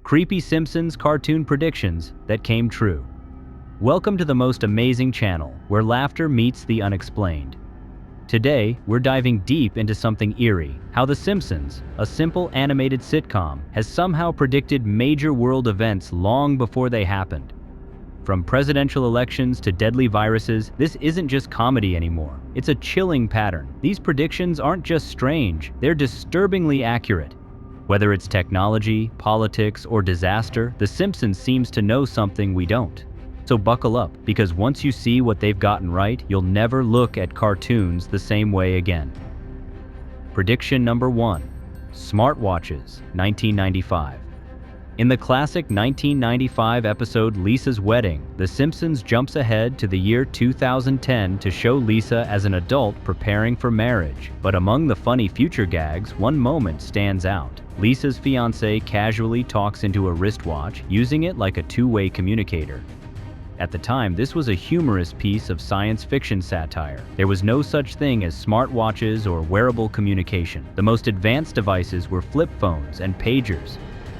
creepy Simpsons cartoon predictions that came true. Welcome to the most amazing channel, where laughter meets the unexplained. Today, we're diving deep into something eerie, how The Simpsons, a simple animated sitcom, has somehow predicted major world events long before they happened. From presidential elections to deadly viruses, this isn't just comedy anymore. It's a chilling pattern. These predictions aren't just strange, they're disturbingly accurate. Whether it's technology, politics, or disaster, The Simpsons seems to know something we don't. So buckle up, because once you see what they've gotten right, you'll never look at cartoons the same way again. Prediction number 1. Smartwatches, 1995. In the classic 1995 episode Lisa's Wedding, The Simpsons jumps ahead to the year 2010 to show Lisa as an adult preparing for marriage. But among the funny future gags, one moment stands out. Lisa's fiancé casually talks into a wristwatch, using it like a two-way communicator. At the time, this was a humorous piece of science fiction satire. There was no such thing as smartwatches or wearable communication. The most advanced devices were flip phones and pagers.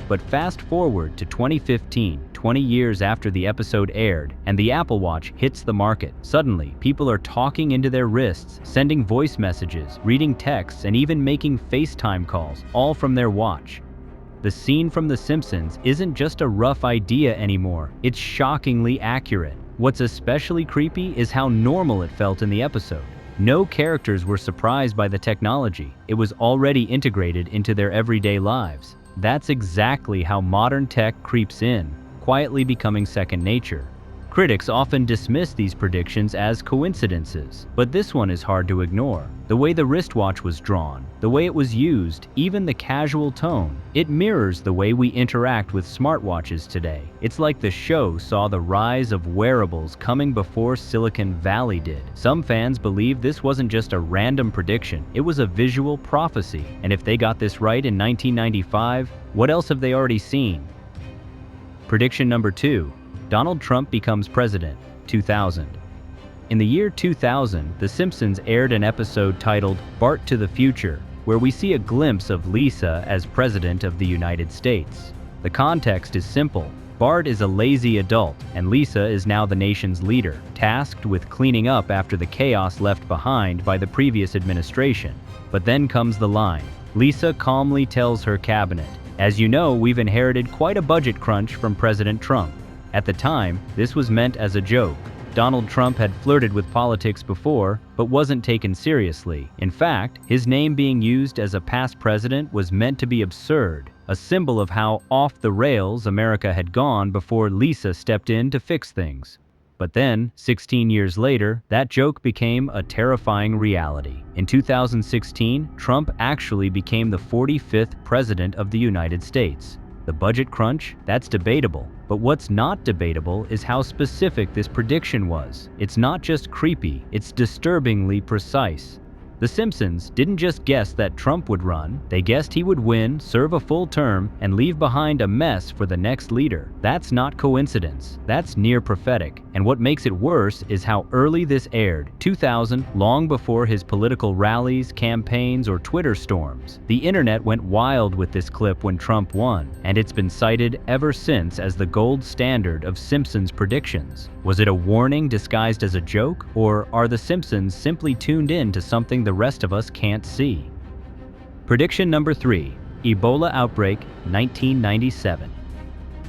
But fast forward to 2015, 20 years after the episode aired, and the Apple Watch hits the market. Suddenly, people are talking into their wrists, sending voice messages, reading texts, and even making FaceTime calls, all from their watch. The scene from The Simpsons isn't just a rough idea anymore, it's shockingly accurate. What's especially creepy is how normal it felt in the episode. No characters were surprised by the technology, it was already integrated into their everyday lives. That's exactly how modern tech creeps in, quietly becoming second nature. Critics often dismiss these predictions as coincidences, but this one is hard to ignore. The way the wristwatch was drawn, the way it was used, even the casual tone, it mirrors the way we interact with smartwatches today. It's like the show saw the rise of wearables coming before Silicon Valley did. Some fans believe this wasn't just a random prediction, it was a visual prophecy. And if they got this right in 1995, what else have they already seen? Prediction number 2. Donald Trump becomes president, 2000. In the year 2000, The Simpsons aired an episode titled Bart to the Future, where we see a glimpse of Lisa as President of the United States. The context is simple. Bart is a lazy adult, and Lisa is now the nation's leader, tasked with cleaning up after the chaos left behind by the previous administration. But then comes the line. Lisa calmly tells her cabinet, "As you know, we've inherited quite a budget crunch from President Trump." At the time, this was meant as a joke. Donald Trump had flirted with politics before, but wasn't taken seriously. In fact, his name being used as a past president was meant to be absurd, a symbol of how off the rails America had gone before Lisa stepped in to fix things. But then, 16 years later, that joke became a terrifying reality. In 2016, Trump actually became the 45th president of the United States. The budget crunch? That's debatable. But what's not debatable is how specific this prediction was. It's not just creepy, it's disturbingly precise. The Simpsons didn't just guess that Trump would run, they guessed he would win, serve a full term, and leave behind a mess for the next leader. That's not coincidence, that's near prophetic. And what makes it worse is how early this aired, 2000, long before his political rallies, campaigns, or Twitter storms. The internet went wild with this clip when Trump won, and it's been cited ever since as the gold standard of Simpsons predictions. Was it a warning disguised as a joke, or are the Simpsons simply tuned in to something the rest of us can't see? Prediction number 3. Ebola outbreak, 1997.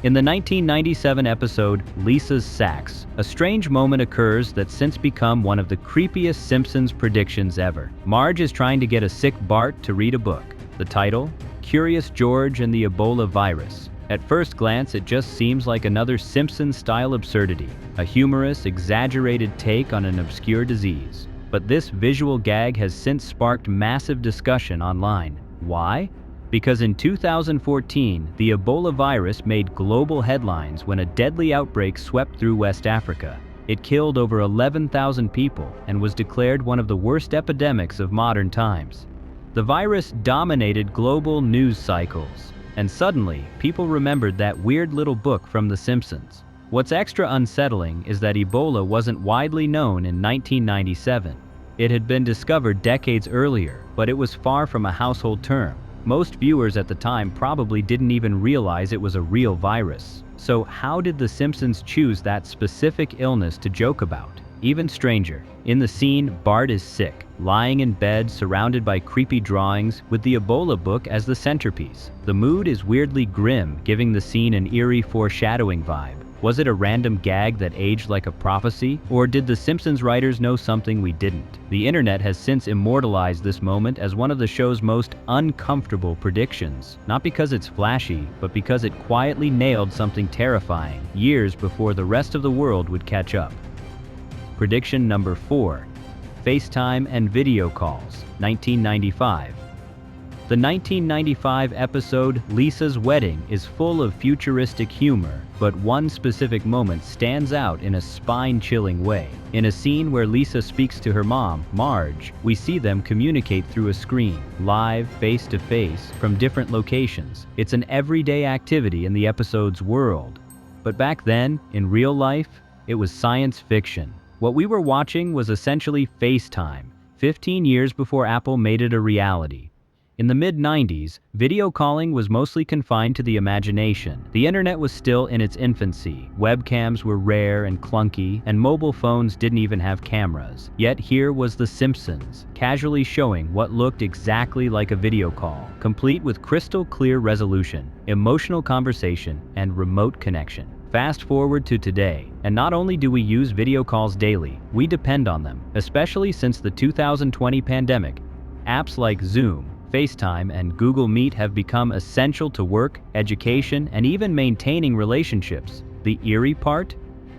In the 1997 episode Lisa's Sacks, a strange moment occurs that's since become one of the creepiest Simpsons predictions ever. Marge is trying to get a sick Bart to read a book. The title? Curious George and the Ebola Virus. At first glance, it just seems like another Simpsons-style absurdity, a humorous, exaggerated take on an obscure disease. But this visual gag has since sparked massive discussion online. Why? Because in 2014, the Ebola virus made global headlines when a deadly outbreak swept through West Africa. It killed over 11,000 people and was declared one of the worst epidemics of modern times. The virus dominated global news cycles, and suddenly, people remembered that weird little book from The Simpsons. What's extra unsettling is that Ebola wasn't widely known in 1997. It had been discovered decades earlier, but it was far from a household term. Most viewers at the time probably didn't even realize it was a real virus. So how did the Simpsons choose that specific illness to joke about? Even stranger. In the scene, Bart is sick, lying in bed surrounded by creepy drawings with the Ebola book as the centerpiece. The mood is weirdly grim, giving the scene an eerie foreshadowing vibe. Was it a random gag that aged like a prophecy? Or did the Simpsons writers know something we didn't? The internet has since immortalized this moment as one of the show's most uncomfortable predictions. Not because it's flashy, but because it quietly nailed something terrifying, years before the rest of the world would catch up. Prediction number 4. FaceTime and video calls, 1995. The 1995 episode Lisa's Wedding is full of futuristic humor, but one specific moment stands out in a spine-chilling way. In a scene where Lisa speaks to her mom, Marge, we see them communicate through a screen, live, face-to-face, from different locations. It's an everyday activity in the episode's world. But back then, in real life, it was science fiction. What we were watching was essentially FaceTime, 15 years before Apple made it a reality. In the mid-90s, video calling was mostly confined to the imagination. The internet was still in its infancy. Webcams were rare and clunky, and mobile phones didn't even have cameras. Yet here was The Simpsons, casually showing what looked exactly like a video call, complete with crystal clear resolution, emotional conversation, and remote connection. Fast forward to today, and not only do we use video calls daily, we depend on them, especially since the 2020 pandemic. Apps like Zoom, FaceTime, and Google Meet have become essential to work, education, and even maintaining relationships. The eerie part?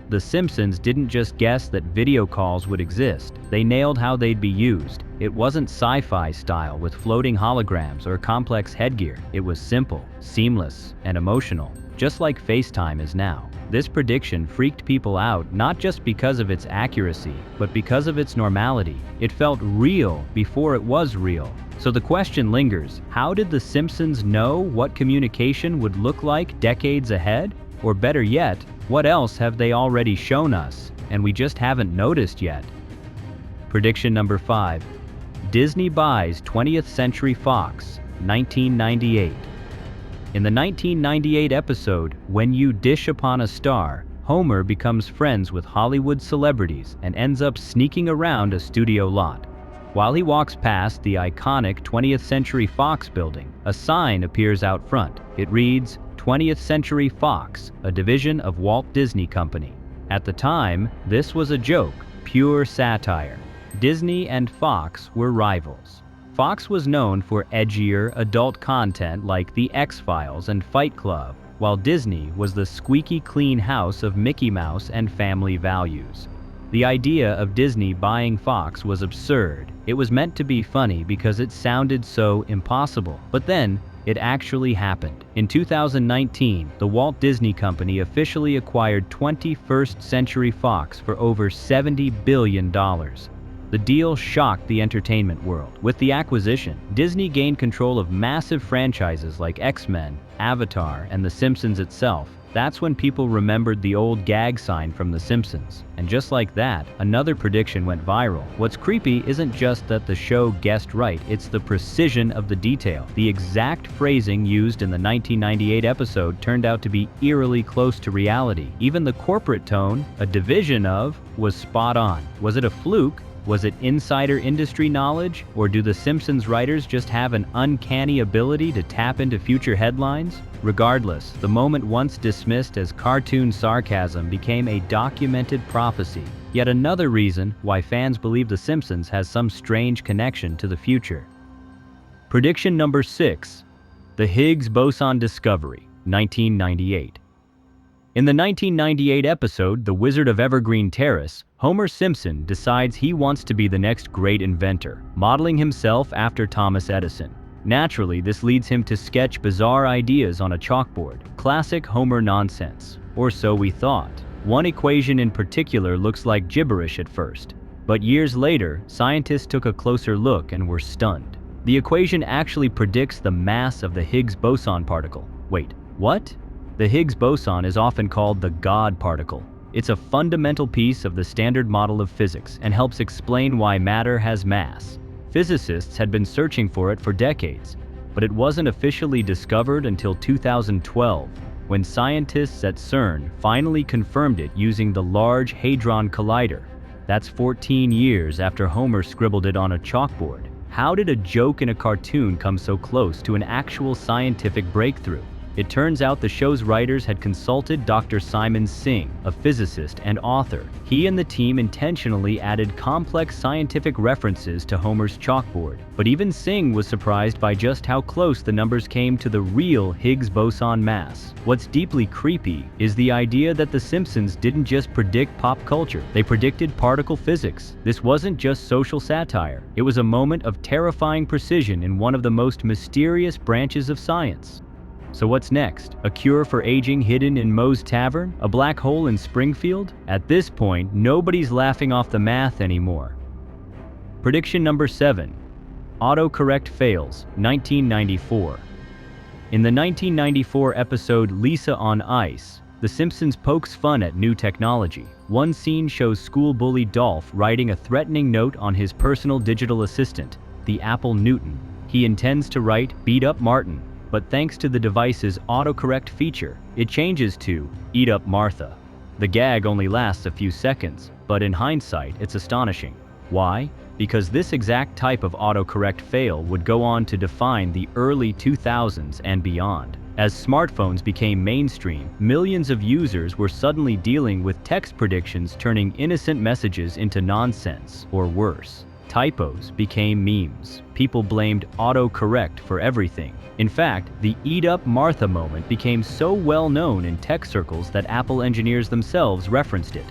The Simpsons didn't just guess that video calls would exist, they nailed how they'd be used. It wasn't sci-fi style with floating holograms or complex headgear. It was simple, seamless, and emotional, just like FaceTime is now. This prediction freaked people out not just because of its accuracy, but because of its normality. It felt real before it was real. So the question lingers, how did the Simpsons know what communication would look like decades ahead? Or better yet, what else have they already shown us, and we just haven't noticed yet? Prediction number 5. Disney buys 20th Century Fox, 1998. In the 1998 episode, When You Dish Upon a Star, Homer becomes friends with Hollywood celebrities and ends up sneaking around a studio lot. While he walks past the iconic 20th Century Fox building, a sign appears out front. It reads, 20th Century Fox, a division of Walt Disney Company. At the time, this was a joke, pure satire. Disney and Fox were rivals. Fox was known for edgier, adult content like The X-Files and Fight Club, while Disney was the squeaky clean house of Mickey Mouse and family values. The idea of Disney buying Fox was absurd. It was meant to be funny because it sounded so impossible. But then, it actually happened. In 2019, the Walt Disney Company officially acquired 21st Century Fox for over $70 billion. The deal shocked the entertainment world. With the acquisition, Disney gained control of massive franchises like X-Men, Avatar, and The Simpsons itself. That's when people remembered the old gag sign from The Simpsons. And just like that, another prediction went viral. What's creepy isn't just that the show guessed right, it's the precision of the detail. The exact phrasing used in the 1998 episode turned out to be eerily close to reality. Even the corporate tone, a division of, was spot on. Was it a fluke? Was it insider industry knowledge? Or do the Simpsons writers just have an uncanny ability to tap into future headlines? Regardless, the moment once dismissed as cartoon sarcasm became a documented prophecy. Yet another reason why fans believe The Simpsons has some strange connection to the future. Prediction number 6. The Higgs boson discovery, 1998. In the 1998 episode, The Wizard of Evergreen Terrace, Homer Simpson decides he wants to be the next great inventor, modeling himself after Thomas Edison. Naturally, this leads him to sketch bizarre ideas on a chalkboard. Classic Homer nonsense. Or so we thought. One equation in particular looks like gibberish at first. But years later, scientists took a closer look and were stunned. The equation actually predicts the mass of the Higgs boson particle. Wait, what? The Higgs boson is often called the God particle. It's a fundamental piece of the standard model of physics and helps explain why matter has mass. Physicists had been searching for it for decades, but it wasn't officially discovered until 2012, when scientists at CERN finally confirmed it using the Large Hadron Collider. That's 14 years after Homer scribbled it on a chalkboard. How did a joke in a cartoon come so close to an actual scientific breakthrough? It turns out the show's writers had consulted Dr. Simon Singh, a physicist and author. He and the team intentionally added complex scientific references to Homer's chalkboard. But even Singh was surprised by just how close the numbers came to the real Higgs boson mass. What's deeply creepy is the idea that The Simpsons didn't just predict pop culture, they predicted particle physics. This wasn't just social satire, it was a moment of terrifying precision in one of the most mysterious branches of science. So what's next? A cure for aging hidden in Moe's Tavern? A black hole in Springfield? At this point, nobody's laughing off the math anymore. Prediction number 7. Autocorrect fails, 1994. In the 1994 episode Lisa on Ice, The Simpsons pokes fun at new technology. One scene shows school bully Dolph writing a threatening note on his personal digital assistant, the Apple Newton. He intends to write, "Beat up Martin," but thanks to the device's autocorrect feature, it changes to "Eat up Martha." The gag only lasts a few seconds, but in hindsight, it's astonishing. Why? Because this exact type of autocorrect fail would go on to define the early 2000s and beyond. As smartphones became mainstream, millions of users were suddenly dealing with text predictions turning innocent messages into nonsense, or worse. Typos became memes. People blamed autocorrect for everything. In fact, the "Eat up Martha" moment became so well known in tech circles that Apple engineers themselves referenced it.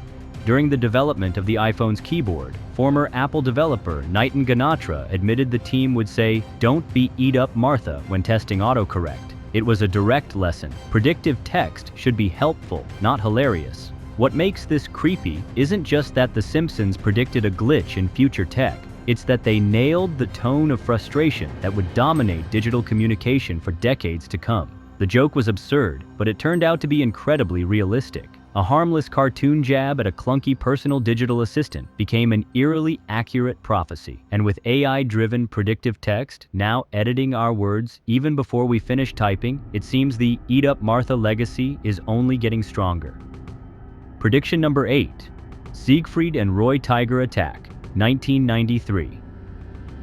During the development of the iPhone's keyboard, former Apple developer Nitin Ganatra admitted the team would say, "Don't be eat up Martha" when testing autocorrect. It was a direct lesson. Predictive text should be helpful, not hilarious. What makes this creepy isn't just that The Simpsons predicted a glitch in future tech. It's that they nailed the tone of frustration that would dominate digital communication for decades to come. The joke was absurd, but it turned out to be incredibly realistic. A harmless cartoon jab at a clunky personal digital assistant became an eerily accurate prophecy. And with AI-driven predictive text now editing our words even before we finish typing, it seems the "Eat up Martha" legacy is only getting stronger. Prediction number 8. Siegfried and Roy Tiger Attack, 1993.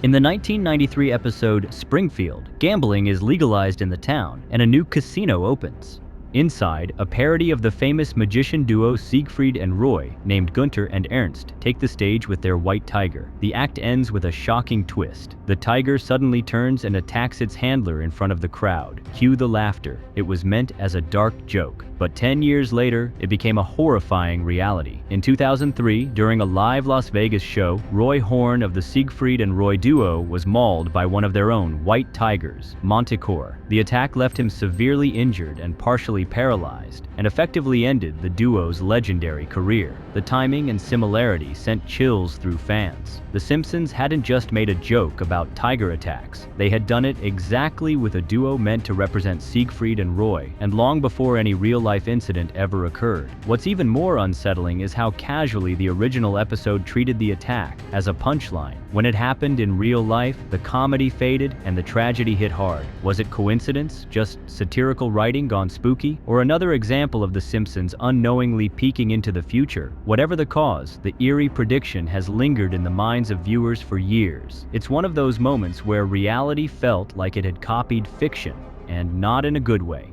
In the 1993 episode Springfield, gambling is legalized in the town and a new casino opens. Inside, a parody of the famous magician duo Siegfried and Roy, named Gunther and Ernst, take the stage with their white tiger. The act ends with a shocking twist. The tiger suddenly turns and attacks its handler in front of the crowd. Cue the laughter. It was meant as a dark joke. But 10 years later, it became a horrifying reality. In 2003, during a live Las Vegas show, Roy Horn of the Siegfried and Roy duo was mauled by one of their own white tigers, Manticore. The attack left him severely injured and partially paralyzed, and effectively ended the duo's legendary career. The timing and similarity sent chills through fans. The Simpsons hadn't just made a joke about tiger attacks. They had done it exactly with a duo meant to represent Siegfried and Roy, and long before any real-life incident ever occurred. What's even more unsettling is how casually the original episode treated the attack, as a punchline. When it happened in real life, the comedy faded and the tragedy hit hard. Was it coincidence? Just satirical writing gone spooky? Or another example of The Simpsons unknowingly peeking into the future? Whatever the cause, the eerie prediction has lingered in the minds of viewers for years. It's one of those moments where reality felt like it had copied fiction, and not in a good way.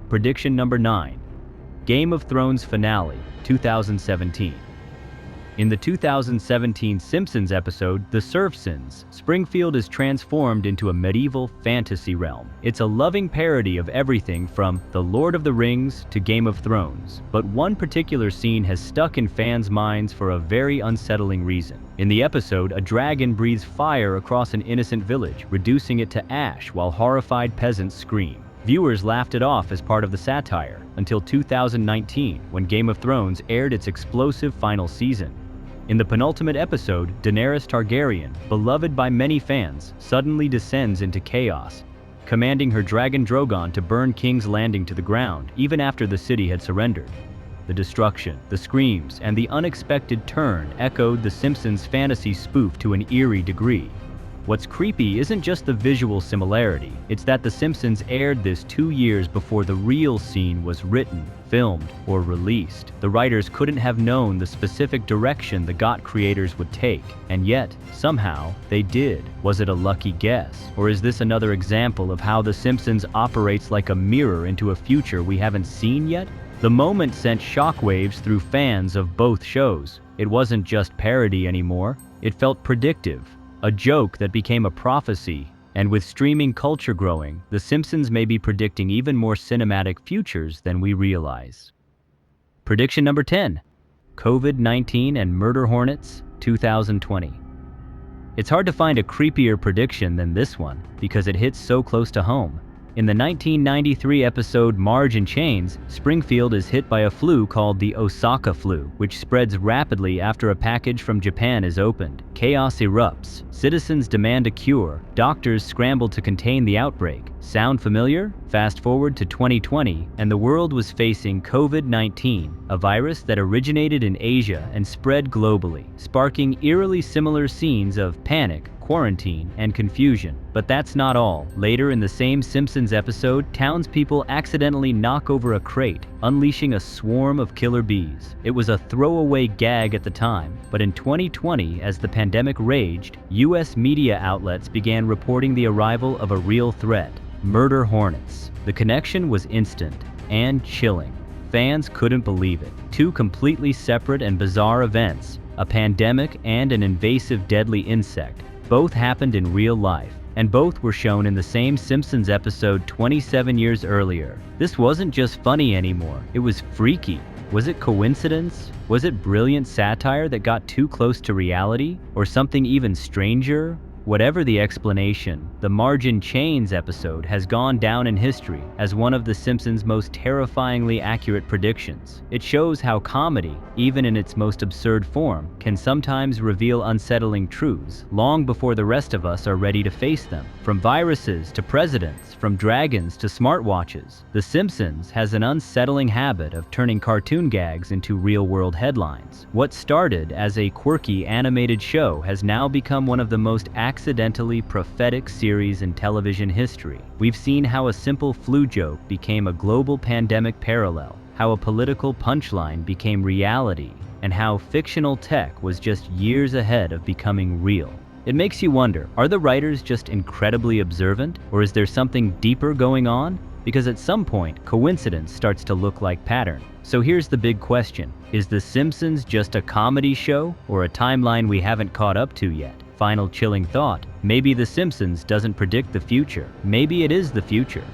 Prediction number 9. Game of Thrones finale, 2017. In the 2017 Simpsons episode, The Simpsons, Springfield is transformed into a medieval fantasy realm. It's a loving parody of everything from The Lord of the Rings to Game of Thrones. But one particular scene has stuck in fans' minds for a very unsettling reason. In the episode, a dragon breathes fire across an innocent village, reducing it to ash while horrified peasants scream. Viewers laughed it off as part of the satire, until 2019, when Game of Thrones aired its explosive final season. In the penultimate episode, Daenerys Targaryen, beloved by many fans, suddenly descends into chaos, commanding her dragon Drogon to burn King's Landing to the ground, even after the city had surrendered. The destruction, the screams, and the unexpected turn echoed The Simpsons' fantasy spoof to an eerie degree. What's creepy isn't just the visual similarity, it's that The Simpsons aired this 2 years before the real scene was written, filmed, or released. The writers couldn't have known the specific direction the GOT creators would take, and yet, somehow, they did. Was it a lucky guess? Or is this another example of how The Simpsons operates like a mirror into a future we haven't seen yet? The moment sent shockwaves through fans of both shows. It wasn't just parody anymore, it felt predictive, a joke that became a prophecy. And with streaming culture growing, The Simpsons may be predicting even more cinematic futures than we realize. Prediction number 10. COVID-19 and murder hornets, 2020. It's hard to find a creepier prediction than this one, because it hits so close to home. In the 1993 episode Marge in Chains, Springfield is hit by a flu called the Osaka flu, which spreads rapidly after a package from Japan is opened. Chaos erupts. Citizens demand a cure. Doctors scramble to contain the outbreak. Sound familiar? Fast forward to 2020, and the world was facing COVID-19, a virus that originated in Asia and spread globally, sparking eerily similar scenes of panic, quarantine, and confusion. But that's not all. Later in the same Simpsons episode, townspeople accidentally knock over a crate, unleashing a swarm of killer bees. It was a throwaway gag at the time, but in 2020, as the pandemic raged, US media outlets began reporting the arrival of a real threat: murder hornets. The connection was instant and chilling. Fans couldn't believe it. Two completely separate and bizarre events, a pandemic and an invasive deadly insect, both happened in real life, and both were shown in the same Simpsons episode 27 years earlier. This wasn't just funny anymore, it was freaky. Was it coincidence? Was it brilliant satire that got too close to reality? Or something even stranger? Whatever the explanation, the Marge in Chains episode has gone down in history as one of The Simpsons' most terrifyingly accurate predictions. It shows how comedy, even in its most absurd form, can sometimes reveal unsettling truths long before the rest of us are ready to face them. From viruses to presidents, from dragons to smartwatches, The Simpsons has an unsettling habit of turning cartoon gags into real-world headlines. What started as a quirky animated show has now become one of the most accidentally prophetic series in television history. We've seen how a simple flu joke became a global pandemic parallel, how a political punchline became reality, and how fictional tech was just years ahead of becoming real. It makes you wonder, are the writers just incredibly observant, or is there something deeper going on? Because at some point, coincidence starts to look like pattern. So here's the big question: is The Simpsons just a comedy show, or a timeline we haven't caught up to yet? Final chilling thought: maybe The Simpsons doesn't predict the future. Maybe it is the future.